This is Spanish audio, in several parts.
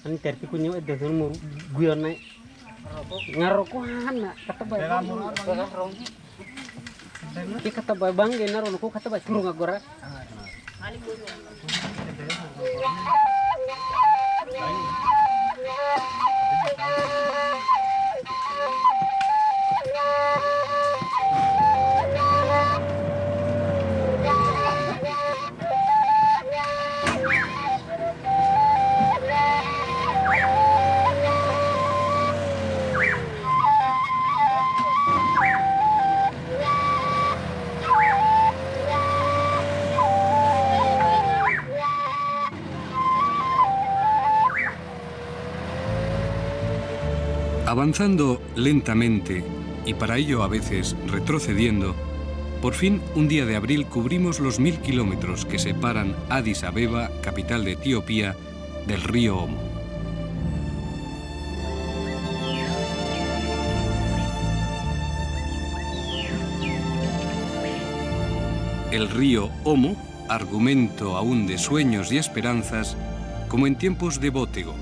Ani terti kunyo itu semua guyon naik. Ngarokohan nak kata bayang. Kita kata bayang gini naruh kata bayang kurung agora. Avanzando lentamente, y para ello a veces retrocediendo, por fin un día de abril cubrimos los 1000 kilómetros que separan Addis Abeba, capital de Etiopía, del río Omo. El río Omo, argumento aún de sueños y esperanzas, como en tiempos de Bótego,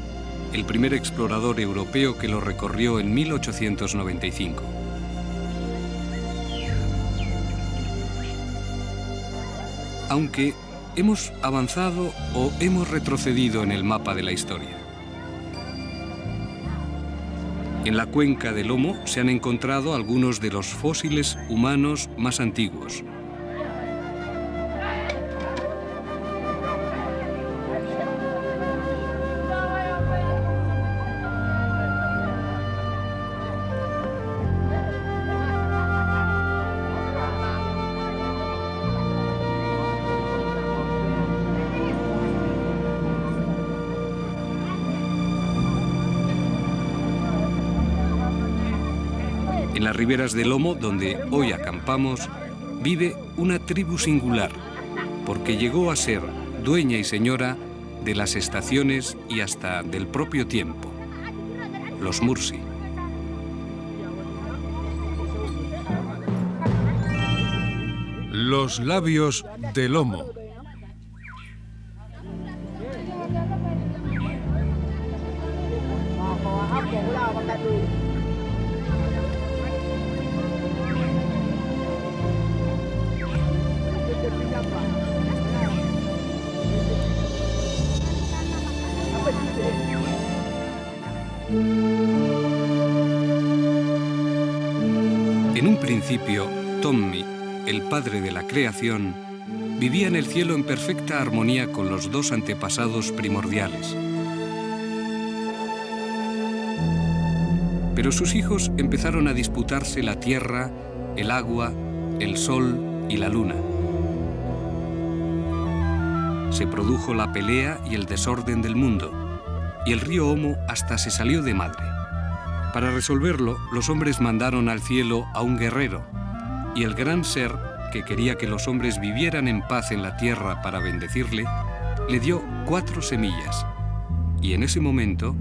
el primer explorador europeo que lo recorrió en 1895. Aunque hemos avanzado o hemos retrocedido en el mapa de la historia. En la cuenca del Omo se han encontrado algunos de los fósiles humanos más antiguos. En las riberas del Omo, donde hoy acampamos, vive una tribu singular, porque llegó a ser dueña y señora de las estaciones y hasta del propio tiempo, los Mursi. Los labios del Omo. En un principio, Tommi, el padre de la creación, vivía en el cielo en perfecta armonía con los dos antepasados primordiales. Pero sus hijos empezaron a disputarse la tierra, el agua, el sol y la luna. Se produjo la pelea y el desorden del mundo, y el río Omo hasta se salió de madre. Para resolverlo, los hombres mandaron al cielo a un guerrero, y el gran ser, que quería que los hombres vivieran en paz en la tierra para bendecirle, le dio 4 semillas, y en ese momento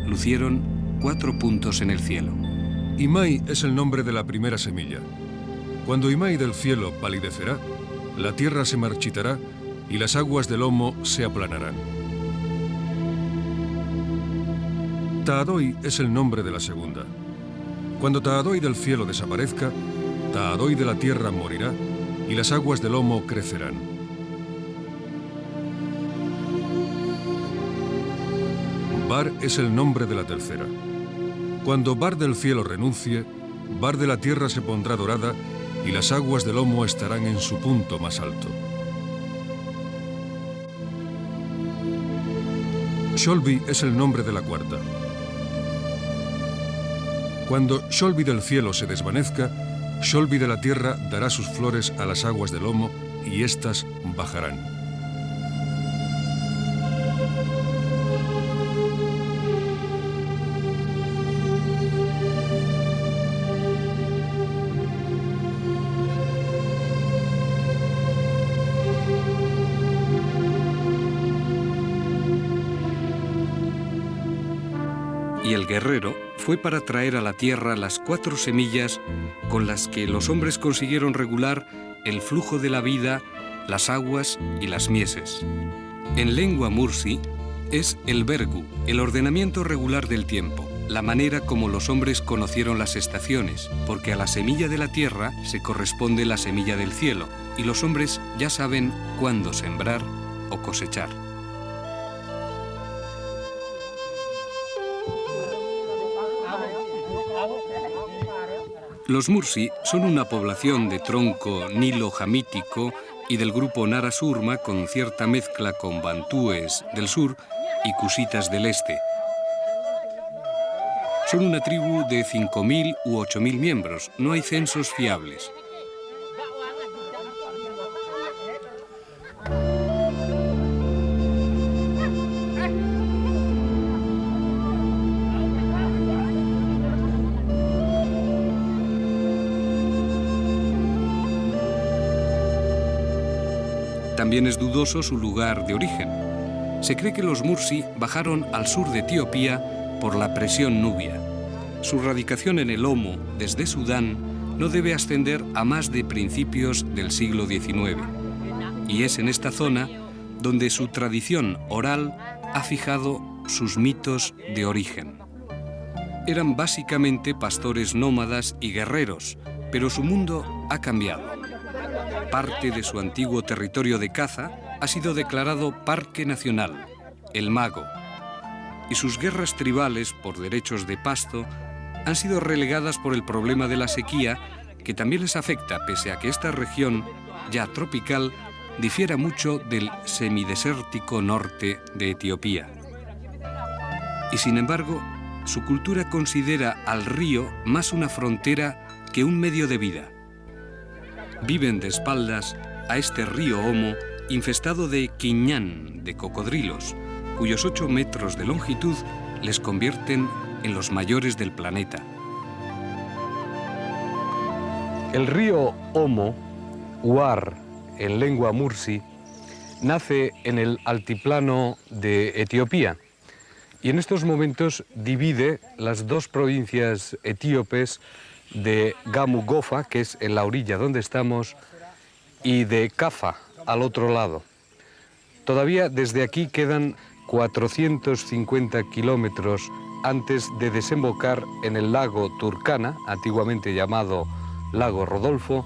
lucieron 4 puntos en el cielo. Imai es el nombre de la primera semilla. Cuando Imai del cielo palidecerá, la tierra se marchitará y las aguas del Omo se aplanarán. Taadoi es el nombre de la segunda. Cuando Taadoi del cielo desaparezca, Taadoi de la tierra morirá y las aguas del Omo crecerán. Bar es el nombre de la tercera. Cuando Bar del cielo renuncie, Bar de la tierra se pondrá dorada y las aguas del Omo estarán en su punto más alto. Sholvi es el nombre de la cuarta. Cuando Sholvi del cielo se desvanezca, Sholvi de la tierra dará sus flores a las aguas del Omo y éstas bajarán. Y el guerrero fue para traer a la tierra las 4 semillas con las que los hombres consiguieron regular el flujo de la vida, las aguas y las mieses. En lengua mursi es el vergu, el ordenamiento regular del tiempo, la manera como los hombres conocieron las estaciones, porque a la semilla de la tierra se corresponde la semilla del cielo, y los hombres ya saben cuándo sembrar o cosechar. Los mursi son una población de tronco nilo-jamítico y del grupo Narasurma con cierta mezcla con bantúes del sur y cusitas del este. Son una tribu de 5.000 u 8.000 miembros, no hay censos fiables. También es dudoso su lugar de origen. Se cree que los mursi bajaron al sur de Etiopía por la presión nubia. Su radicación en el Omo, desde Sudán, no debe ascender a más de principios del siglo XIX. Y es en esta zona donde su tradición oral ha fijado sus mitos de origen. Eran básicamente pastores nómadas y guerreros, pero su mundo ha cambiado. Parte de su antiguo territorio de caza ha sido declarado Parque Nacional, el Mago, y sus guerras tribales por derechos de pasto han sido relegadas por el problema de la sequía, que también les afecta, pese a que esta región, ya tropical, difiera mucho del semidesértico norte de Etiopía. Y sin embargo, su cultura considera al río más una frontera que un medio de vida. Viven de espaldas a este río Omo infestado de quiñán, de cocodrilos, cuyos 8 metros de longitud les convierten en los mayores del planeta. El río Omo, Uar en lengua mursi, nace en el altiplano de Etiopía y en estos momentos divide las dos provincias etíopes de Gamu-Gofa, que es en la orilla donde estamos, y de Kafa, al otro lado. Todavía desde aquí quedan 450 kilómetros antes de desembocar en el lago Turkana, antiguamente llamado lago Rodolfo,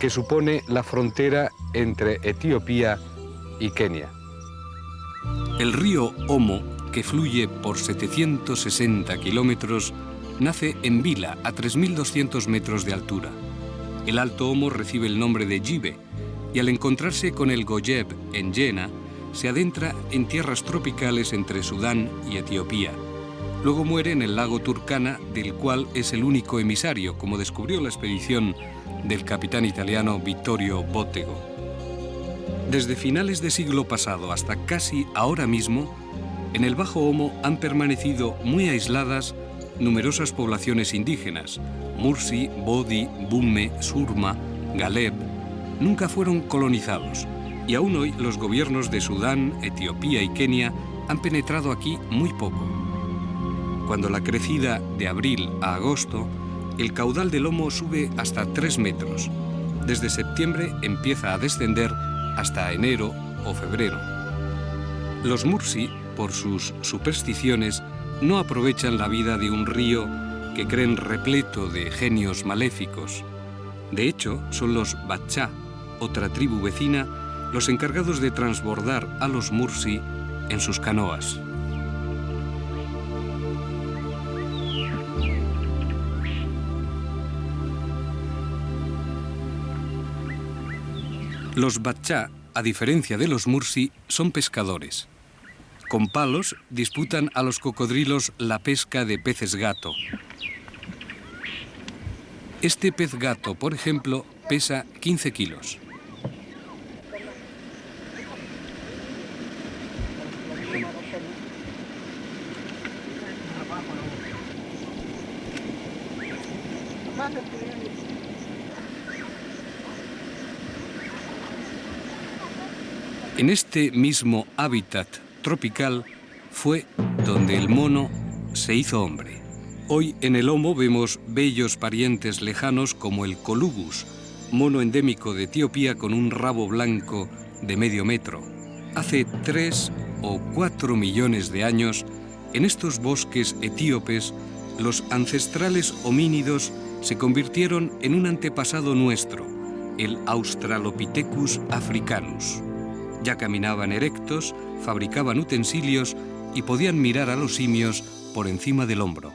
que supone la frontera entre Etiopía y Kenia. El río Omo, que fluye por 760 kilómetros, nace en Bila, a 3.200 metros de altura. El Alto Omo recibe el nombre de Jibe y al encontrarse con el Goyeb en Jena, se adentra en tierras tropicales entre Sudán y Etiopía. Luego muere en el lago Turkana, del cual es el único emisario, como descubrió la expedición del capitán italiano Vittorio Bottego. Desde finales de siglo pasado hasta casi ahora mismo, en el Bajo Omo han permanecido muy aisladas numerosas poblaciones indígenas. Mursi, Bodi, Bumme, Surma, Galeb, nunca fueron colonizados y aún hoy los gobiernos de Sudán, Etiopía y Kenia han penetrado aquí muy poco. Cuando la crecida de abril a agosto, el caudal del Omo sube hasta 3 metros. Desde septiembre empieza a descender hasta enero o febrero. Los Mursi, por sus supersticiones, no aprovechan la vida de un río que creen repleto de genios maléficos. De hecho, son los Bachá, otra tribu vecina, los encargados de transbordar a los Mursi en sus canoas. Los Bachá, a diferencia de los Mursi, son pescadores. Con palos disputan a los cocodrilos la pesca de peces gato. Este pez gato, por ejemplo, pesa 15 kilos. En este mismo hábitat tropical fue donde el mono se hizo hombre. Hoy en el Omo vemos bellos parientes lejanos como el colubus, mono endémico de Etiopía con un rabo blanco de medio metro, Hace 3 o 4 millones de años, en estos bosques etíopes, los ancestrales homínidos se convirtieron en un antepasado nuestro, el Australopithecus africanus. Ya caminaban erectos, fabricaban utensilios y podían mirar a los simios por encima del hombro.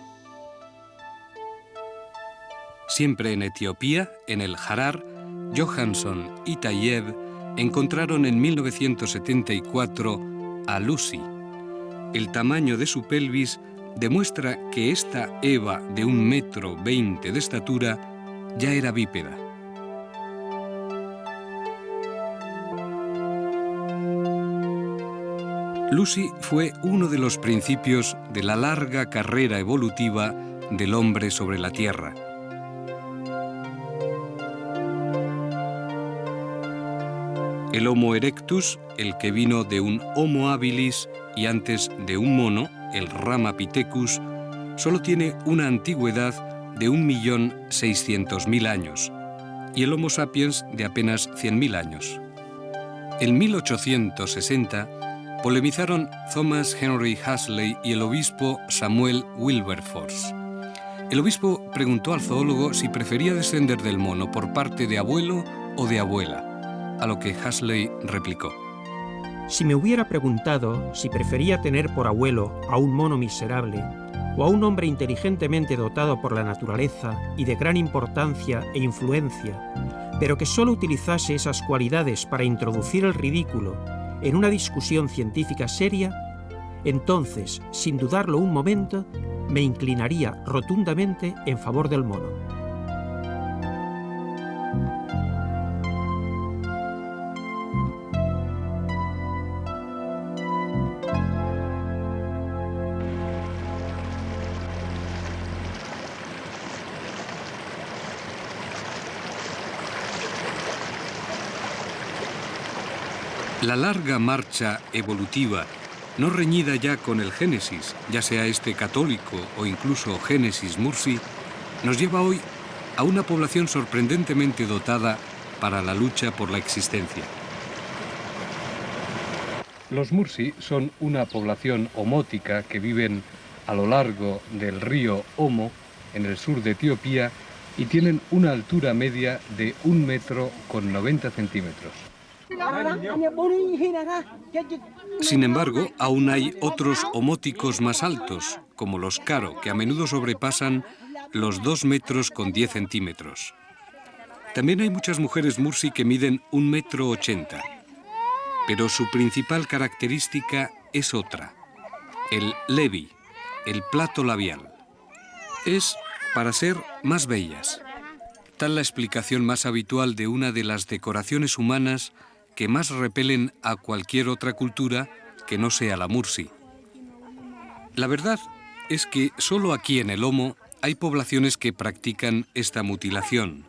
Siempre en Etiopía, en el Harar, Johansson y Tayev encontraron en 1974 a Lucy. El tamaño de su pelvis demuestra que esta Eva de 1,20 m de estatura ya era bípeda. Lucy fue uno de los principios de la larga carrera evolutiva del hombre sobre la Tierra. El Homo erectus, el que vino de un Homo habilis y antes de un mono, el Ramapithecus, solo tiene una antigüedad de 1.600.000 años y el Homo sapiens de apenas 100.000 años. En 1860 polemizaron Thomas Henry Huxley y el obispo Samuel Wilberforce. El obispo preguntó al zoólogo si prefería descender del mono por parte de abuelo o de abuela, a lo que Huxley replicó: Si me hubiera preguntado si prefería tener por abuelo a un mono miserable o a un hombre inteligentemente dotado por la naturaleza y de gran importancia e influencia, pero que solo utilizase esas cualidades para introducir el ridículo en una discusión científica seria, entonces, sin dudarlo un momento, me inclinaría rotundamente en favor del mono. La larga marcha evolutiva, no reñida ya con el Génesis, ya sea este católico o incluso Génesis Mursi, nos lleva hoy a una población sorprendentemente dotada para la lucha por la existencia. Los Mursi son una población homótica que viven a lo largo del río Omo, en el sur de Etiopía, y tienen una altura media de 1,90 m. Sin embargo, aún hay otros homóticos más altos, como los Karo, que a menudo sobrepasan los 2,10 m. También hay muchas mujeres Mursi que miden 1,80 m, pero su principal característica es otra: el levi, el plato labial. Es para ser más bellas. Tal la explicación más habitual de una de las decoraciones humanas que más repelen a cualquier otra cultura que no sea la Mursi. La verdad es que solo aquí en el Omo hay poblaciones que practican esta mutilación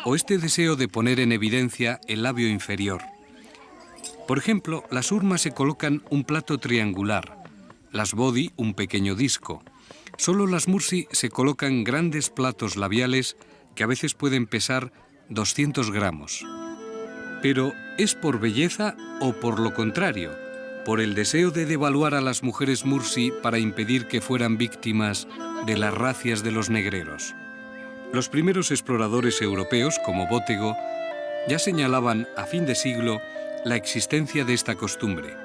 o este deseo de poner en evidencia el labio inferior. Por ejemplo, las Urmas se colocan un plato triangular, las Bodhi un pequeño disco. Solo las Mursi se colocan grandes platos labiales que a veces pueden pesar 200 gramos. Pero, ¿es por belleza o por lo contrario? ¿Por el deseo de devaluar a las mujeres Mursi para impedir que fueran víctimas de las racias de los negreros? Los primeros exploradores europeos, como Bottego, ya señalaban a fin de siglo la existencia de esta costumbre.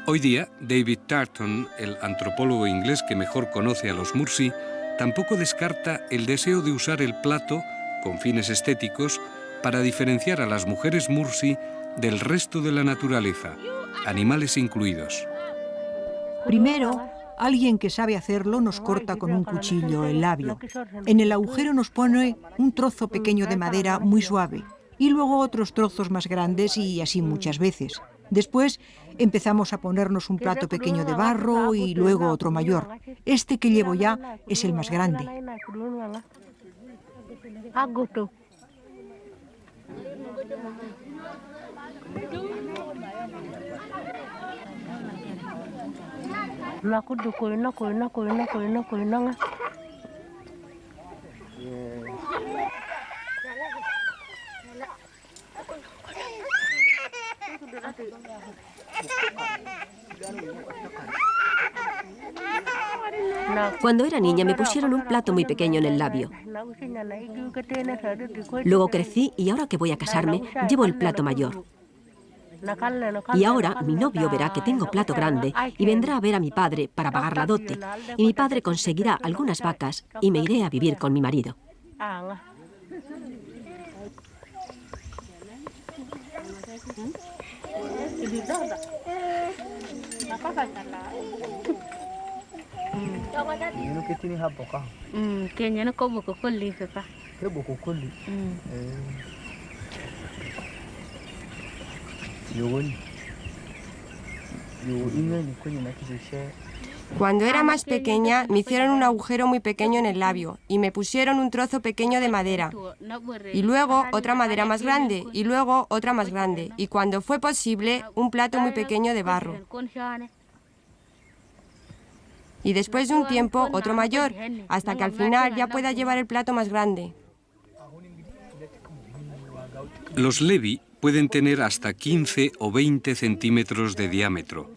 Hoy día, David Tarton, el antropólogo inglés que mejor conoce a los Mursi, tampoco descarta el deseo de usar el plato, con fines estéticos, para diferenciar a las mujeres Mursi del resto de la naturaleza, animales incluidos. Primero, alguien que sabe hacerlo nos corta con un cuchillo el labio. En el agujero nos pone un trozo pequeño de madera muy suave y luego otros trozos más grandes y así muchas veces. Después empezamos a ponernos un plato pequeño de barro y luego otro mayor. Este que llevo ya es el más grande. Cuando era niña me pusieron un plato muy pequeño en el labio. Luego crecí y ahora que voy a casarme, llevo el plato mayor. Y ahora mi novio verá que tengo plato grande y vendrá a ver a mi padre para pagar la dote. Y mi padre conseguirá algunas vacas y me iré a vivir con mi marido. Cuando era más pequeña me hicieron un agujero muy pequeño en el labio y me pusieron un trozo pequeño de madera y luego otra madera más grande y luego otra más grande y cuando fue posible un plato muy pequeño de barro. Y después de un tiempo otro mayor, hasta que al final ya pueda llevar el plato más grande. Los Levi pueden tener hasta 15 o 20 centímetros de diámetro.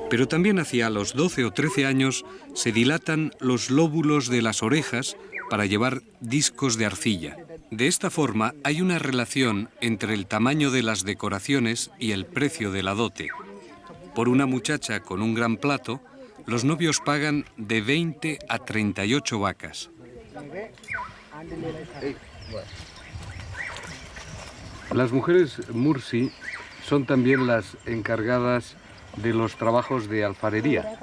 Pero también hacia los 12 o 13 años se dilatan los lóbulos de las orejas para llevar discos de arcilla. De esta forma hay una relación entre el tamaño de las decoraciones y el precio de la dote. Por una muchacha con un gran plato, los novios pagan de 20 a 38 vacas. Las mujeres Mursi son también las encargadas de los trabajos de alfarería.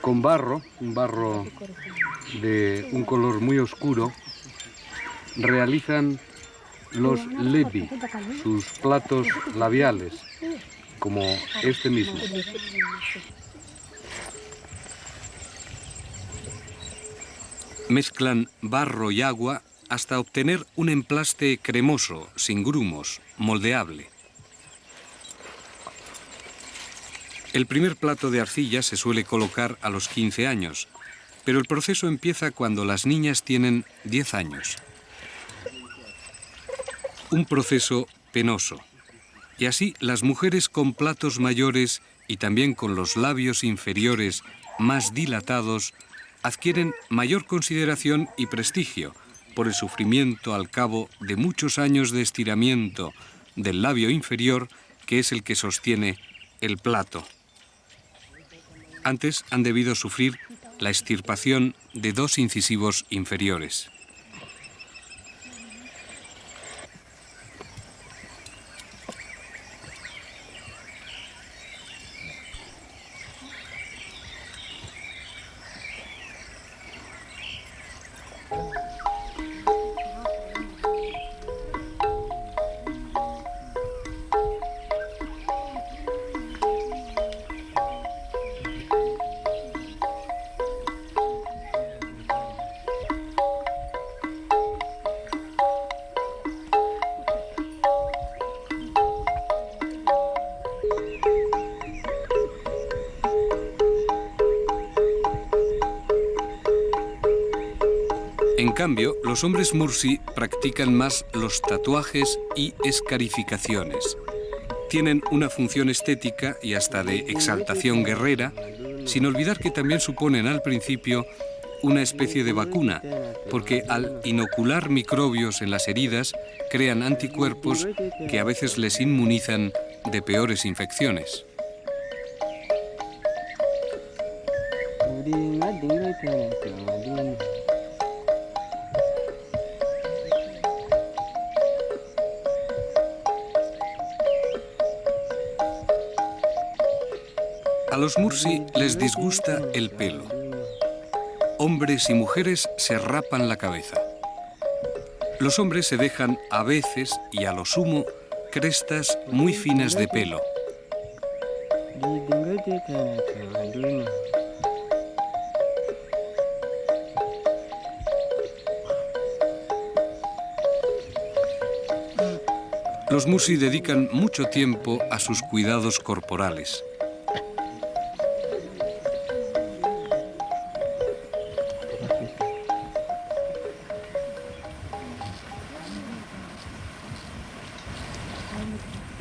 Con barro, un barro de un color muy oscuro, realizan los levi, sus platos labiales, como este mismo. Mezclan barro y agua hasta obtener un emplaste cremoso, sin grumos, moldeable. El primer plato de arcilla se suele colocar a los 15 años, pero el proceso empieza cuando las niñas tienen 10 años. Un proceso penoso. Y así las mujeres con platos mayores y también con los labios inferiores más dilatados adquieren mayor consideración y prestigio por el sufrimiento al cabo de muchos años de estiramiento del labio inferior, que es el que sostiene el plato. Antes han debido sufrir la extirpación de 2 incisivos inferiores. En cambio, los hombres Mursi practican más los tatuajes y escarificaciones. Tienen una función estética y hasta de exaltación guerrera, sin olvidar que también suponen al principio una especie de vacuna, porque al inocular microbios en las heridas crean anticuerpos que a veces les inmunizan de peores infecciones. A los Mursi les disgusta el pelo. Hombres y mujeres se rapan la cabeza. Los hombres se dejan a veces y a lo sumo crestas muy finas de pelo. Los Mursi dedican mucho tiempo a sus cuidados corporales.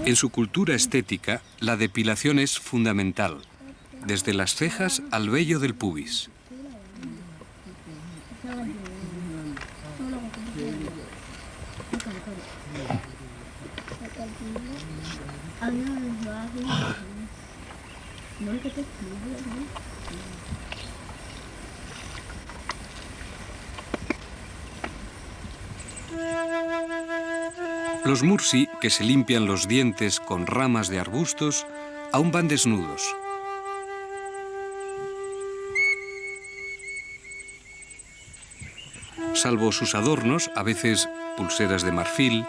En su cultura estética, la depilación es fundamental, desde las cejas al vello del pubis. Los Mursi, que se limpian los dientes con ramas de arbustos, aún van desnudos. Salvo sus adornos, a veces pulseras de marfil,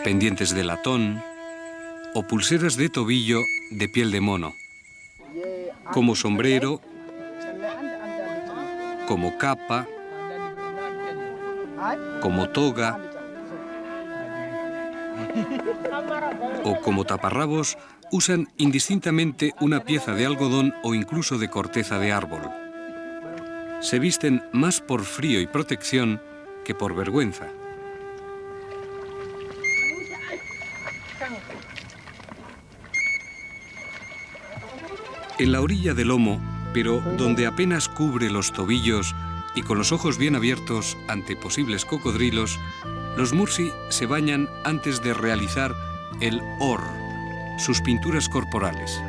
pendientes de latón o pulseras de tobillo de piel de mono, como sombrero, como capa, como toga o como taparrabos, usan indistintamente una pieza de algodón o incluso de corteza de árbol. Se visten más por frío y protección que por vergüenza. En la orilla del lomo, pero donde apenas cubre los tobillos y con los ojos bien abiertos ante posibles cocodrilos, los Mursi se bañan antes de realizar el or, sus pinturas corporales.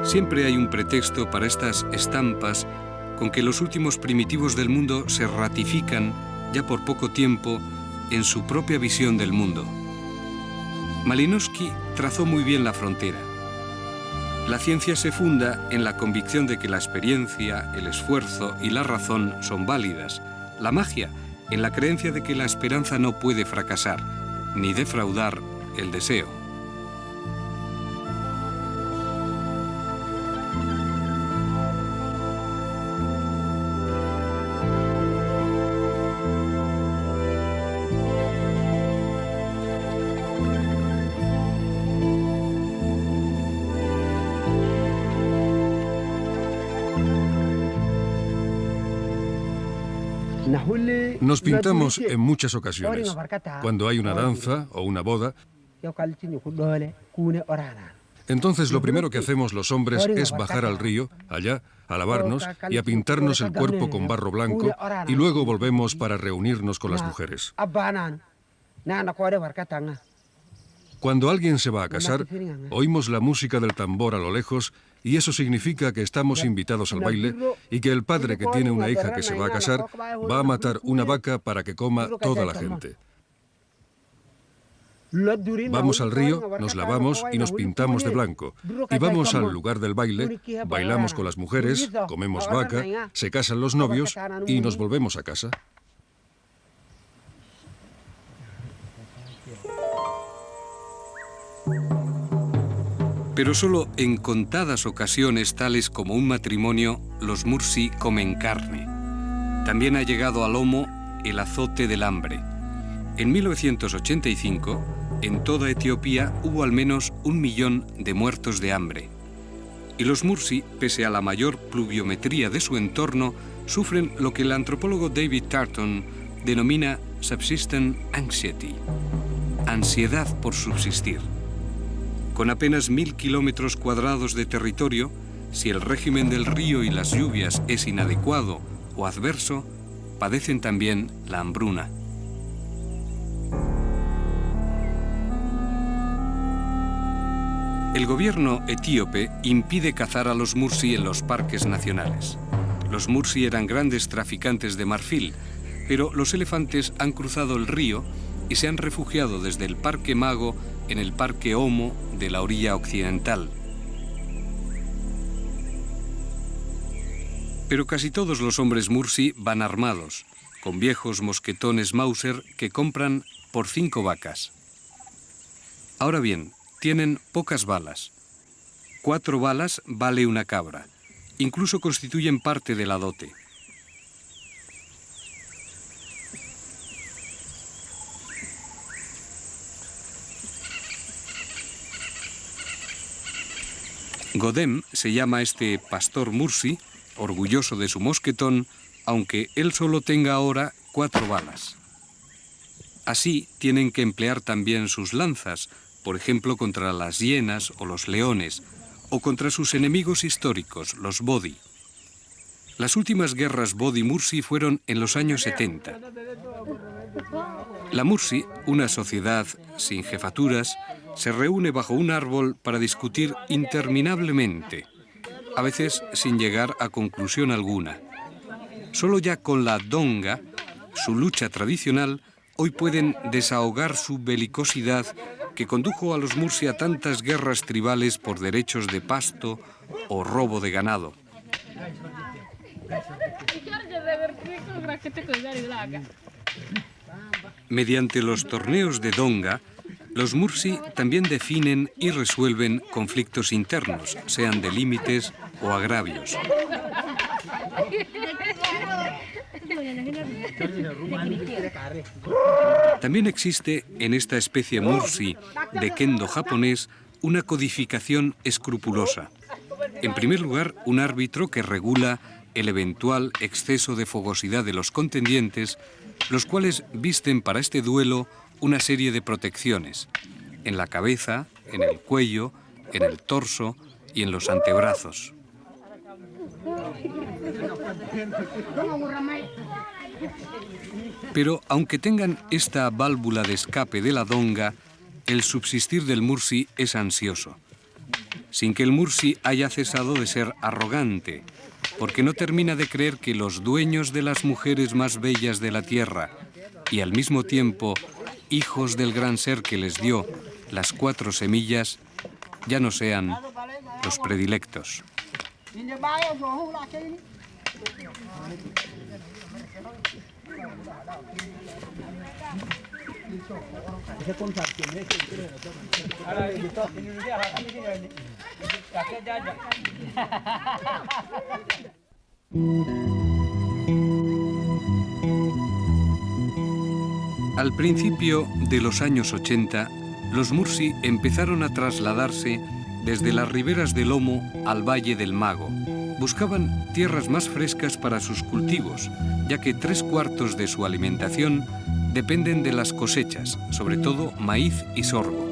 Siempre hay un pretexto para estas estampas con que los últimos primitivos del mundo se ratifican, ya por poco tiempo, en su propia visión del mundo. Malinowski trazó muy bien la frontera. La ciencia se funda en la convicción de que la experiencia, el esfuerzo y la razón son válidas. La magia, en la creencia de que la esperanza no puede fracasar, ni defraudar el deseo. Nos pintamos en muchas ocasiones, cuando hay una danza o una boda. Entonces lo primero que hacemos los hombres es bajar al río, allá, a lavarnos y a pintarnos el cuerpo con barro blanco y luego volvemos para reunirnos con las mujeres. Cuando alguien se va a casar, oímos la música del tambor a lo lejos y eso significa que estamos invitados al baile y que el padre que tiene una hija que se va a casar va a matar una vaca para que coma toda la gente. Vamos al río, nos lavamos y nos pintamos de blanco. Y vamos al lugar del baile, bailamos con las mujeres, comemos vaca, se casan los novios y nos volvemos a casa. Pero solo en contadas ocasiones, tales como un matrimonio, los Mursi comen carne. También ha llegado al lomo el azote del hambre. En 1985, en toda Etiopía hubo al menos 1 millón de muertos de hambre. Y los Mursi, pese a la mayor pluviometría de su entorno, sufren lo que el antropólogo David Tarton denomina subsistence anxiety, ansiedad por subsistir. Con apenas 1000 kilómetros cuadrados de territorio, si el régimen del río y las lluvias es inadecuado o adverso, padecen también la hambruna. El gobierno etíope impide cazar a los Mursi en los parques nacionales. Los Mursi eran grandes traficantes de marfil, pero los elefantes han cruzado el río y se han refugiado desde el Parque Mago en el Parque Omo de la orilla occidental. Pero casi todos los hombres Mursi van armados, con viejos mosquetones Mauser que compran por 5 vacas. Ahora bien, tienen pocas balas. 4 balas vale una cabra. Incluso constituyen parte de la dote. Godem se llama a este pastor Mursi, orgulloso de su mosquetón, aunque él solo tenga ahora 4 balas. Así tienen que emplear también sus lanzas, por ejemplo contra las hienas o los leones, o contra sus enemigos históricos, los Bodhi. Las últimas guerras Bodhi-Mursi fueron en los años 70. La Mursi, una sociedad sin jefaturas, se reúne bajo un árbol para discutir interminablemente, a veces sin llegar a conclusión alguna. Solo ya con la donga, su lucha tradicional, hoy pueden desahogar su belicosidad que condujo a los Mursi a tantas guerras tribales por derechos de pasto o robo de ganado. Mediante los torneos de donga, los Mursi también definen y resuelven conflictos internos, sean de límites o agravios. También existe en esta especie Mursi de kendo japonés una codificación escrupulosa. En primer lugar, un árbitro que regula el eventual exceso de fogosidad de los contendientes, los cuales visten para este duelo una serie de protecciones, en la cabeza, en el cuello, en el torso y en los antebrazos. Pero aunque tengan esta válvula de escape de la donga, el subsistir del Mursi es ansioso. Sin que el Mursi haya cesado de ser arrogante, porque no termina de creer que los dueños de las mujeres más bellas de la tierra y al mismo tiempo hijos del gran ser que les dio las 4 semillas, ya no sean los predilectos. Al principio de los años 80, los Mursi empezaron a trasladarse desde las riberas del Omo al Valle del Mago. Buscaban tierras más frescas para sus cultivos, ya que 3/4 de su alimentación dependen de las cosechas, sobre todo maíz y sorgo.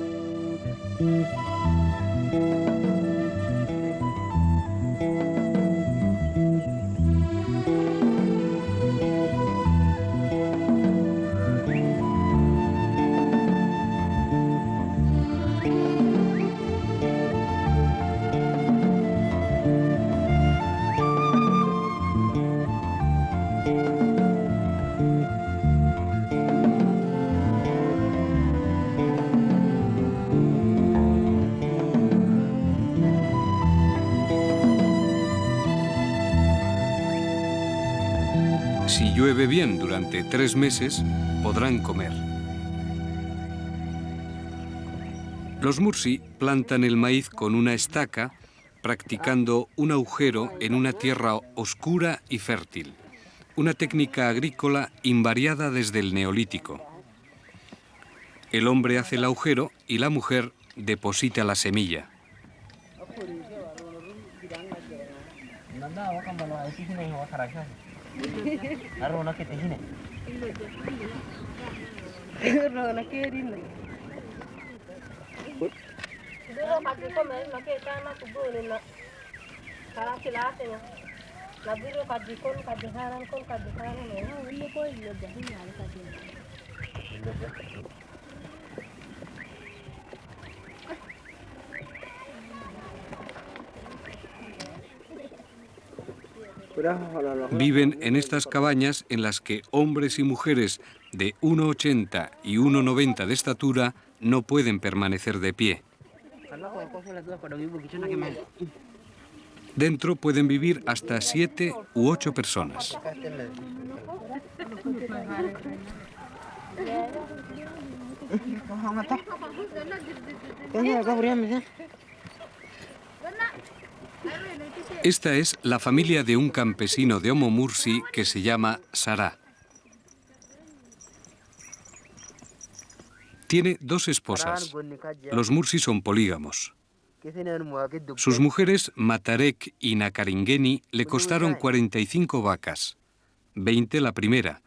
Si llueve bien durante 3 meses, podrán comer. Los Mursi plantan el maíz con una estaca, practicando un agujero en una tierra oscura y fértil, una técnica agrícola invariada desde el Neolítico. El hombre hace el agujero y la mujer deposita la semilla. Viven en estas cabañas en las que hombres y mujeres de 1,80 y 1,90 de estatura no pueden permanecer de pie. Dentro pueden vivir hasta 7 u 8 personas. Esta es la familia de un campesino de Omo Mursi que se llama Sará. Tiene 2 esposas. Los Mursi son polígamos. Sus mujeres, Matarek y Nakaringeni, le costaron 45 vacas, 20 la primera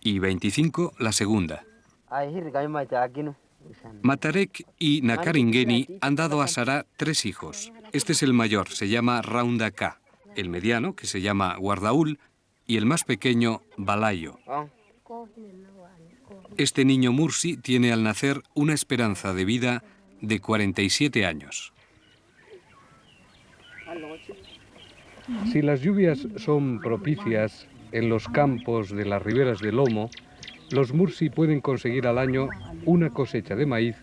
y 25 la segunda. Matarek y Nakaringeni han dado a Sará 3 hijos. Este es el mayor, se llama Raundaka, el mediano, que se llama Guardaúl, y el más pequeño, Balayo. Este niño Mursi tiene al nacer una esperanza de vida de 47 años. Si las lluvias son propicias en los campos de las riberas del Omo, los Mursi pueden conseguir al año una cosecha de maíz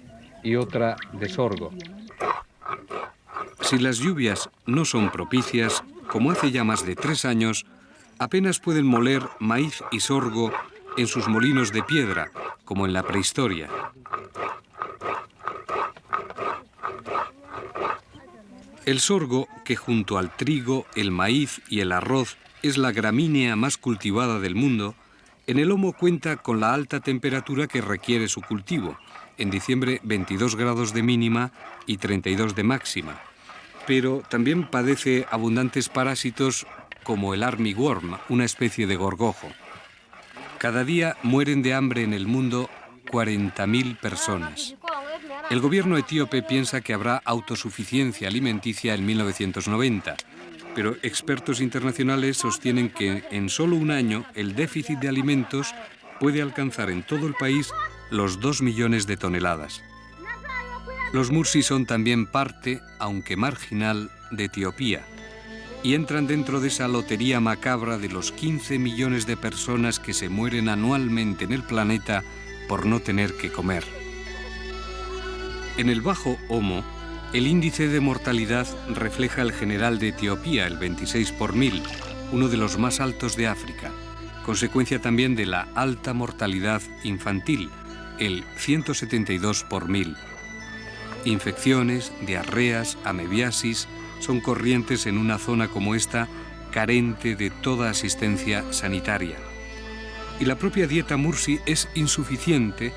y otra de sorgo. Si las lluvias no son propicias, como hace ya más de 3 años, apenas pueden moler maíz y sorgo en sus molinos de piedra, como en la prehistoria. El sorgo, que junto al trigo, el maíz y el arroz es la gramínea más cultivada del mundo, en el Omo cuenta con la alta temperatura que requiere su cultivo. En diciembre 22 grados de mínima y 32 de máxima. Pero también padece abundantes parásitos como el armyworm, una especie de gorgojo. Cada día mueren de hambre en el mundo 40.000 personas. El gobierno etíope piensa que habrá autosuficiencia alimenticia en 1990, pero expertos internacionales sostienen que en solo un año el déficit de alimentos puede alcanzar en todo el país los 2 millones de toneladas. Los Mursi son también parte, aunque marginal, de Etiopía y entran dentro de esa lotería macabra de los 15 millones de personas que se mueren anualmente en el planeta por no tener que comer. En el Bajo Omo, el índice de mortalidad refleja el general de Etiopía, el 26 por 1000, uno de los más altos de África, consecuencia también de la alta mortalidad infantil, el 172 por 1000. Infecciones, diarreas, amebiasis son corrientes en una zona como esta, carente de toda asistencia sanitaria. Y la propia dieta Mursi es insuficiente,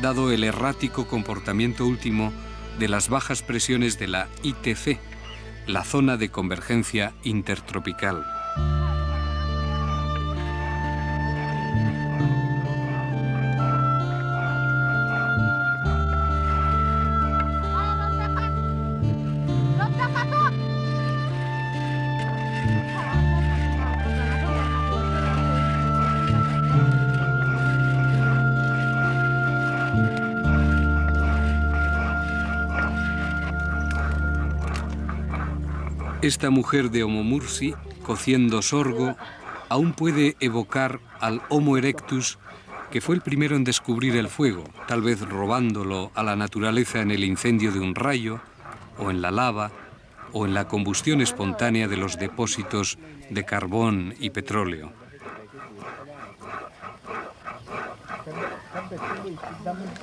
dado el errático comportamiento último de las bajas presiones de la ITC, la zona de convergencia intertropical. Esta mujer de Homo Mursi, cociendo sorgo, aún puede evocar al Homo erectus, que fue el primero en descubrir el fuego, tal vez robándolo a la naturaleza en el incendio de un rayo, o en la lava, o en la combustión espontánea de los depósitos de carbón y petróleo.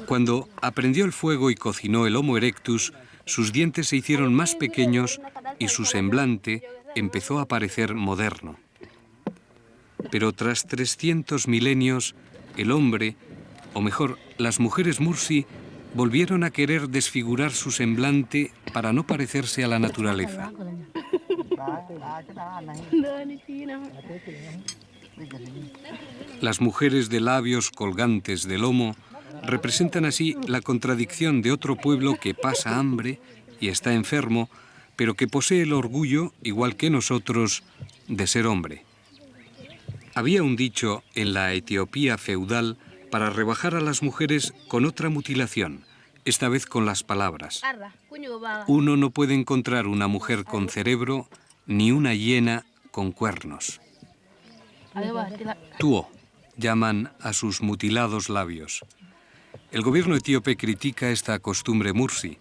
Cuando aprendió el fuego y cocinó el Homo erectus, sus dientes se hicieron más pequeños y su semblante empezó a parecer moderno. Pero tras 300 milenios, el hombre, o mejor, las mujeres Mursi, volvieron a querer desfigurar su semblante para no parecerse a la naturaleza. Las mujeres de labios colgantes de lomo representan así la contradicción de otro pueblo que pasa hambre y está enfermo, pero que posee el orgullo, igual que nosotros, de ser hombre. Había un dicho en la Etiopía feudal para rebajar a las mujeres con otra mutilación, esta vez con las palabras: uno no puede encontrar una mujer con cerebro ni una hiena con cuernos. Tuo llaman a sus mutilados labios. El gobierno etíope critica esta costumbre Mursi,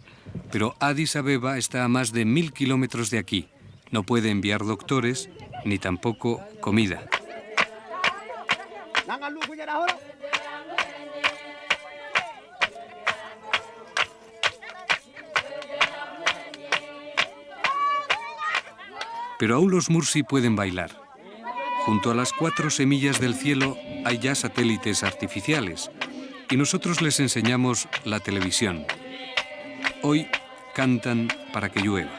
pero Addis Abeba está a más de 1000 kilómetros de aquí. No puede enviar doctores ni tampoco comida. Pero aún los Mursi pueden bailar. Junto a las 4 semillas del cielo hay ya satélites artificiales y nosotros les enseñamos la televisión. Hoy cantan para que llueva.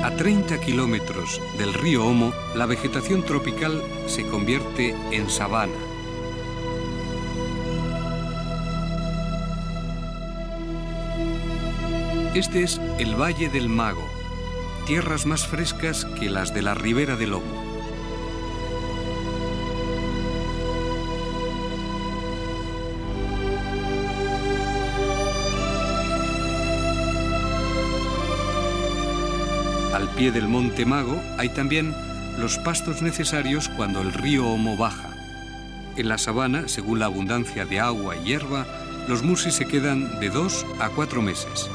A 30 kilómetros del río Omo, la vegetación tropical se convierte en sabana. Este es el Valle del Mago, tierras más frescas que las de la ribera del Omo. Al pie del Monte Mago hay también los pastos necesarios cuando el río Omo baja. En la sabana, según la abundancia de agua y hierba, los mursis se quedan de 2 a 4 meses.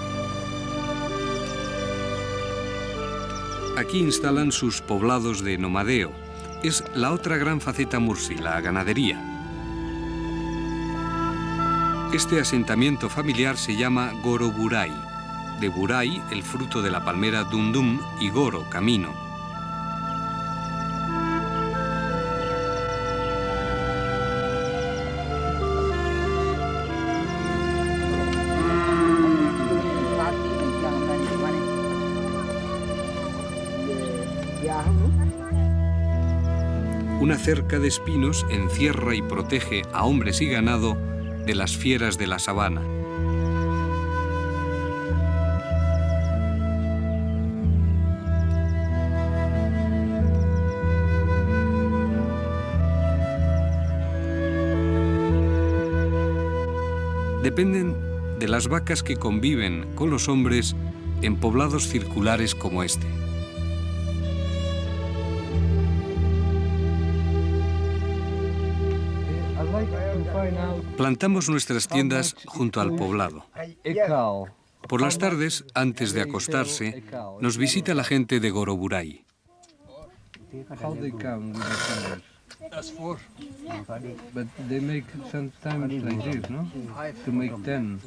Aquí instalan sus poblados de nomadeo. Es la otra gran faceta mursi, la ganadería. Este asentamiento familiar se llama Goroburay. De buray, el fruto de la palmera dundum, y goro, camino. Una cerca de espinos encierra y protege a hombres y ganado de las fieras de la sabana. Dependen de las vacas que conviven con los hombres en poblados circulares como este. Plantamos nuestras tiendas junto al poblado. Por las tardes, antes de acostarse, nos visita la gente de Goroburay. That's 4. But they make sometimes like this, no? To make 10.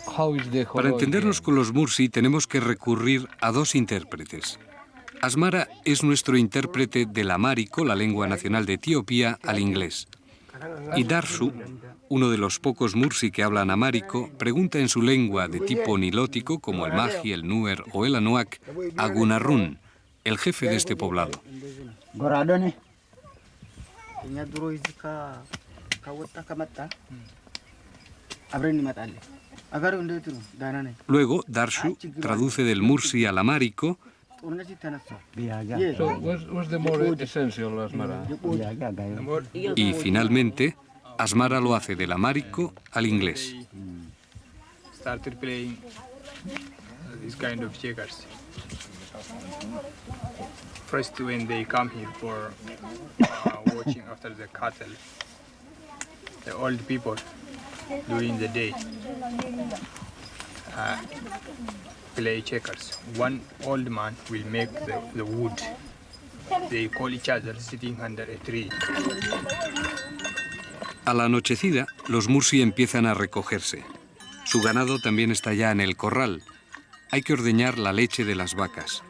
How is the Para entendernos con los mursi tenemos que recurrir a 2 intérpretes. Asmara es nuestro intérprete del amárico, la lengua nacional de Etiopía, al inglés. Y Darshu, uno de los pocos mursi que hablan amárico, pregunta en su lengua de tipo nilótico, como el Magi, el Nuer o el Anuak, a Gunarrun, el jefe de este poblado. Luego, Darshu traduce del mursi al amárico. So what's the more essential, Asmara? Y finalmente, Asmara lo hace del amárico al inglés. Started playing this kind of checkers. First, when they come here for watching after the cattle, the old people during the day play checkers. One old man will make the wood. They call each other sitting under a tree. A la anochecida, los mursi empiezan a recogerse. Su ganado también está ya en el corral. Hay que ordeñar la leche de las vacas.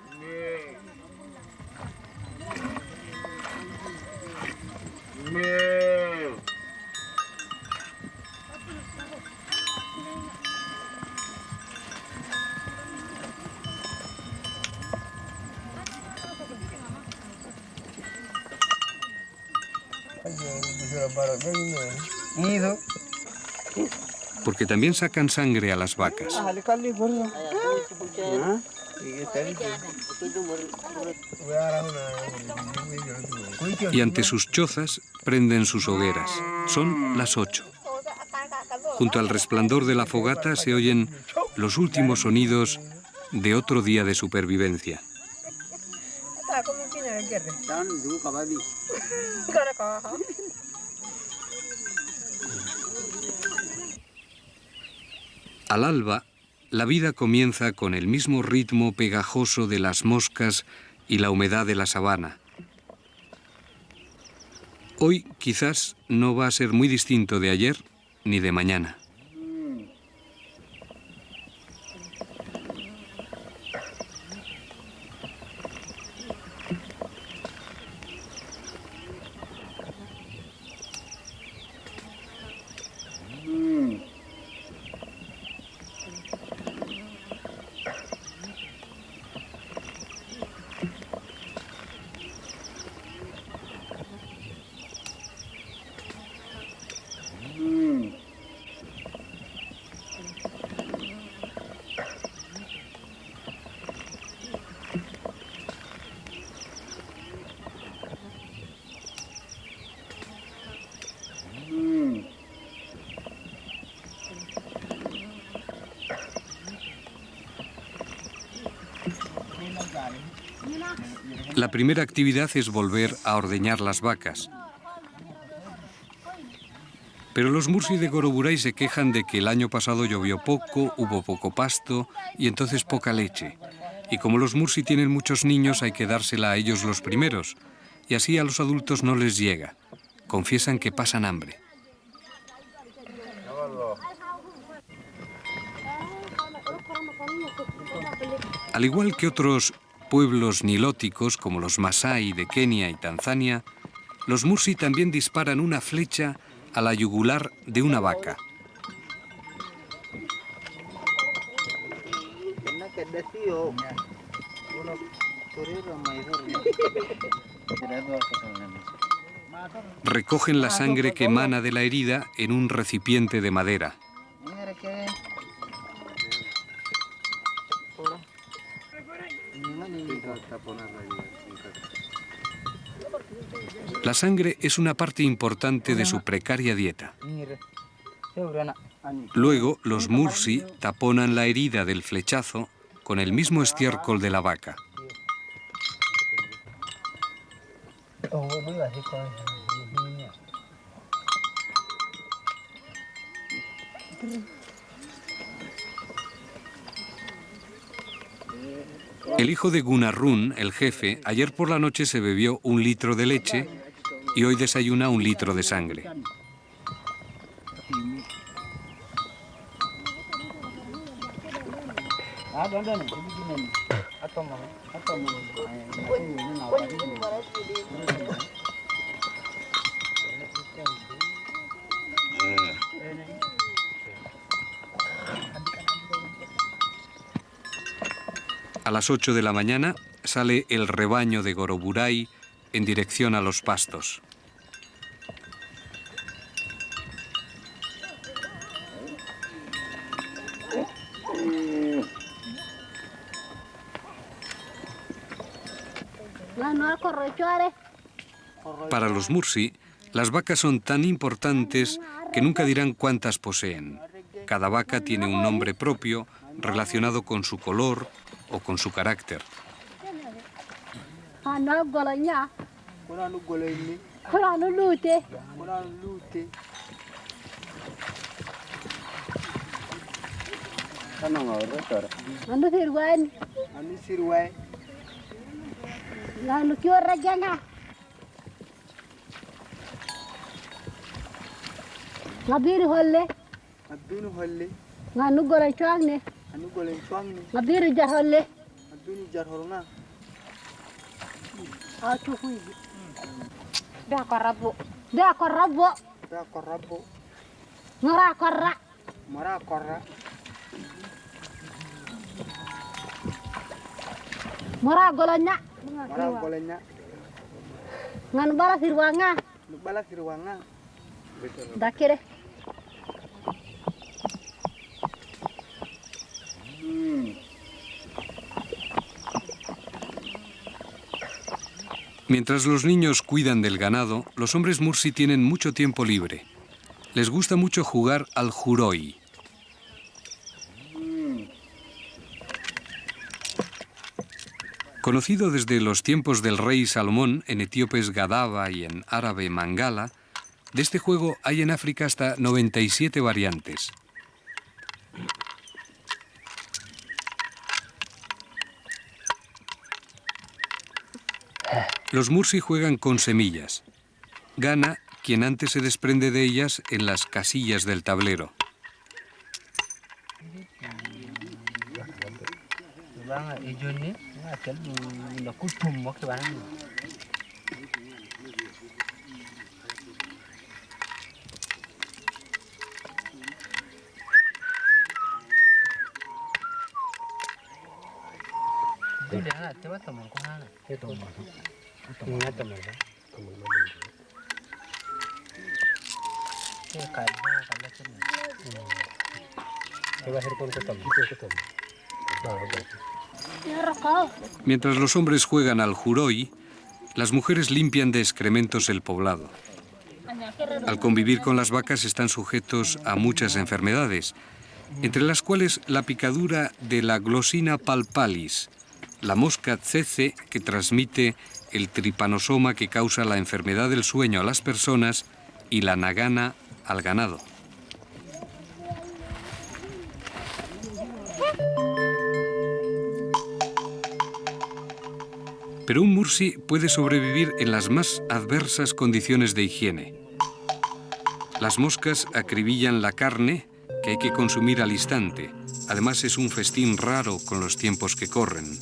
Porque también sacan sangre a las vacas. Y ante sus chozas prenden sus hogueras. Son las 8. Junto al resplandor de la fogata se oyen los últimos sonidos de otro día de supervivencia. Al alba, la vida comienza con el mismo ritmo pegajoso de las moscas y la humedad de la sabana. Hoy quizás no va a ser muy distinto de ayer ni de mañana. La primera actividad es volver a ordeñar las vacas. Pero los Mursi de Goroburay se quejan de que el año pasado llovió poco, hubo poco pasto y entonces poca leche. Y como los Mursi tienen muchos niños, hay que dársela a ellos los primeros. Y así a los adultos no les llega. Confiesan que pasan hambre. Al igual que otros pueblos nilóticos como los Masái de Kenia y Tanzania, los Mursi también disparan una flecha a la yugular de una vaca. Recogen la sangre que emana de la herida en un recipiente de madera. La sangre es una parte importante de su precaria dieta. Luego, los Mursi taponan la herida del flechazo con el mismo estiércol de la vaca. El hijo de Gunarrun, el jefe, ayer por la noche se bebió 1 litro de leche y hoy desayuna 1 litro de sangre. A las 8 de la mañana sale el rebaño de Goroburay en dirección a los pastos. Para los Mursi, las vacas son tan importantes que nunca dirán cuántas poseen. Cada vaca tiene un nombre propio relacionado con su color o con su carácter. Mientras los niños cuidan del ganado, los hombres Mursi tienen mucho tiempo libre. Les gusta mucho jugar al juroi. Conocido desde los tiempos del rey Salomón, en etíopes Gadaba y en árabe Mangala, de este juego hay en África hasta 97 variantes. Los Mursi juegan con semillas. Gana quien antes se desprende de ellas en las casillas del tablero. Mientras los hombres juegan al juroi, las mujeres limpian de excrementos el poblado. Al convivir con las vacas están sujetos a muchas enfermedades, entre las cuales la picadura de la Glossina palpalis, la mosca tsetse que transmite el tripanosoma que causa la enfermedad del sueño a las personas y la nagana al ganado. Pero un Mursi puede sobrevivir en las más adversas condiciones de higiene. Las moscas acribillan la carne que hay que consumir al instante. Además es un festín raro con los tiempos que corren.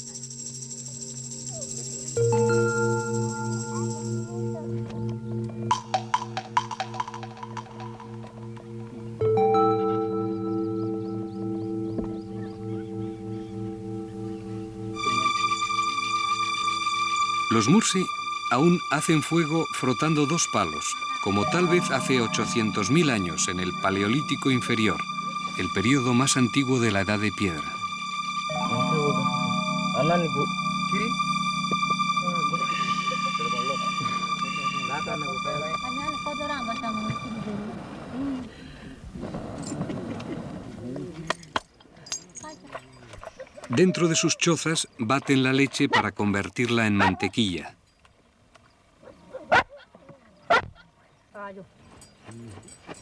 Los Mursi aún hacen fuego frotando dos palos, como tal vez hace 800.000 años en el Paleolítico Inferior, el periodo más antiguo de la Edad de Piedra. Dentro de sus chozas baten la leche para convertirla en mantequilla.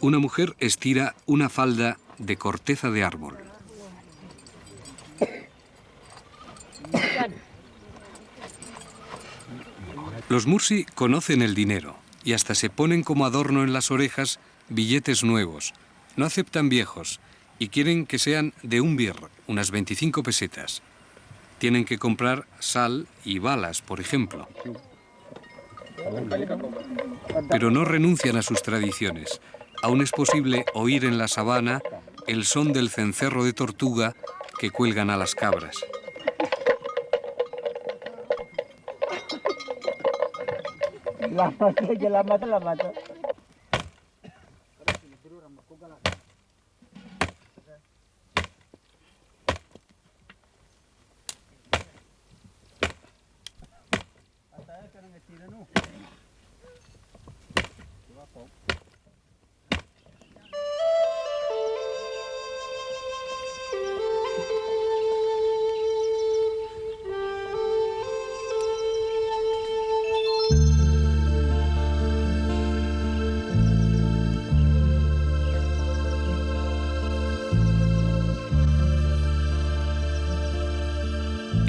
Una mujer estira una falda de corteza de árbol. Los Mursi conocen el dinero y hasta se ponen como adorno en las orejas billetes nuevos. No aceptan viejos y quieren que sean de un birr, unas 25 pesetas. Tienen que comprar sal y balas, por ejemplo. Pero no renuncian a sus tradiciones. Aún es posible oír en la sabana el son del cencerro de tortuga que cuelgan a las cabras.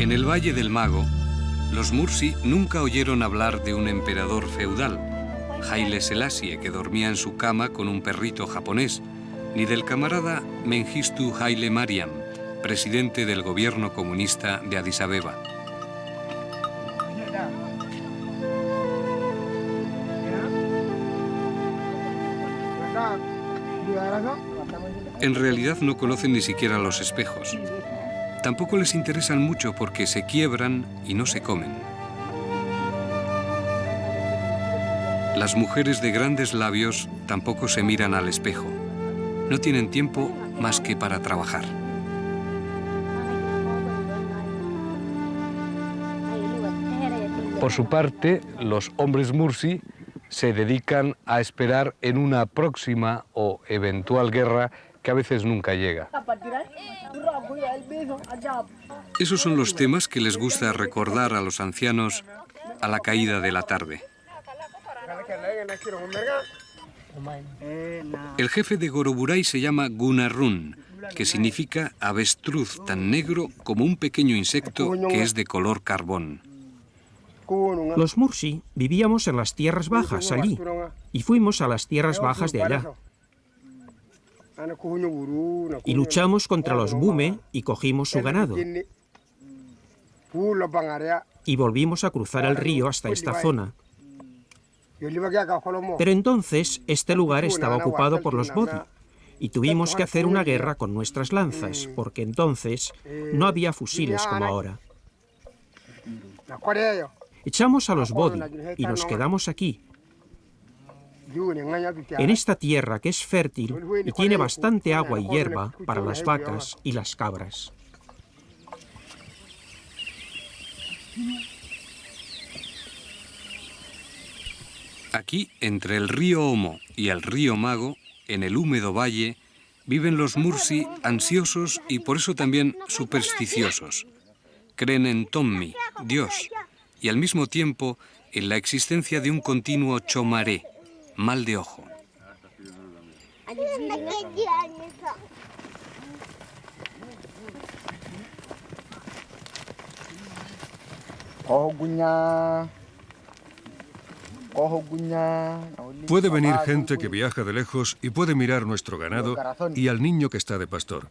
En el Valle del Mago, los Mursi nunca oyeron hablar de un emperador feudal, Haile Selassie, que dormía en su cama con un perrito japonés, ni del camarada Mengistu Haile Mariam, presidente del gobierno comunista de Addis Abeba. En realidad no conocen ni siquiera los espejos. Tampoco les interesan mucho porque se quiebran y no se comen. Las mujeres de grandes labios tampoco se miran al espejo. No tienen tiempo más que para trabajar. Por su parte, los hombres Mursi se dedican a esperar en una próxima o eventual guerra que a veces nunca llega. Esos son los temas que les gusta recordar a los ancianos a la caída de la tarde. El jefe de Goroburay se llama Gunarrun, que significa avestruz tan negro como un pequeño insecto que es de color carbón. Los Mursi vivíamos en las tierras bajas allí y fuimos a las tierras bajas de allá. Y luchamos contra los Bume y cogimos su ganado. Y volvimos a cruzar el río hasta esta zona. Pero entonces este lugar estaba ocupado por los Bodi y tuvimos que hacer una guerra con nuestras lanzas, porque entonces no había fusiles como ahora. Echamos a los Bodi y nos quedamos aquí, en esta tierra que es fértil y tiene bastante agua y hierba para las vacas y las cabras. Aquí, entre el río Omo y el río Mago, en el húmedo valle, viven los Mursi ansiosos y por eso también supersticiosos. Creen en Tommi, Dios, y al mismo tiempo en la existencia de un continuo chomaré, mal de ojo. Puede venir gente que viaja de lejos y puede mirar nuestro ganado y al niño que está de pastor.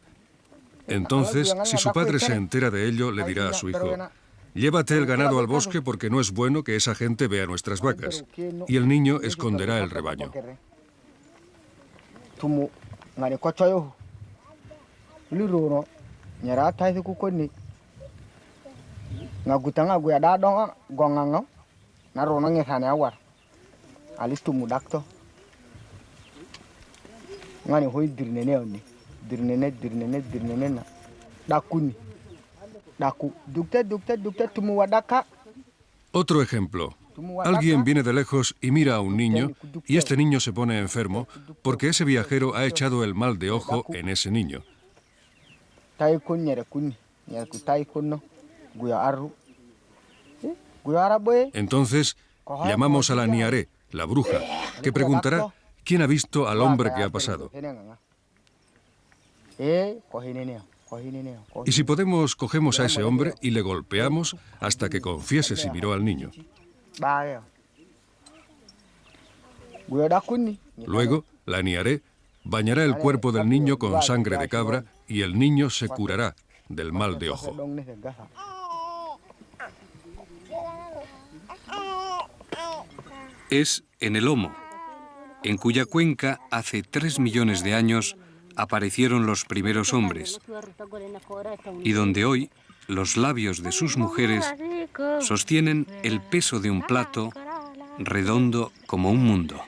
Entonces, si su padre se entera de ello, le dirá a su hijo: llévate el ganado al bosque porque no es bueno que esa gente vea nuestras vacas. Y el niño esconderá el rebaño. Otro ejemplo. Alguien viene de lejos y mira a un niño y este niño se pone enfermo porque ese viajero ha echado el mal de ojo en ese niño. Entonces llamamos a la Niaré, la bruja, que preguntará quién ha visto al hombre que ha pasado. Y si podemos, cogemos a ese hombre y le golpeamos hasta que confiese si miró al niño. Luego, la Niaré bañará el cuerpo del niño con sangre de cabra y el niño se curará del mal de ojo. Es en el Omo, en cuya cuenca hace 3 millones de años aparecieron los primeros hombres, y donde hoy los labios de sus mujeres sostienen el peso de un plato redondo como un mundo.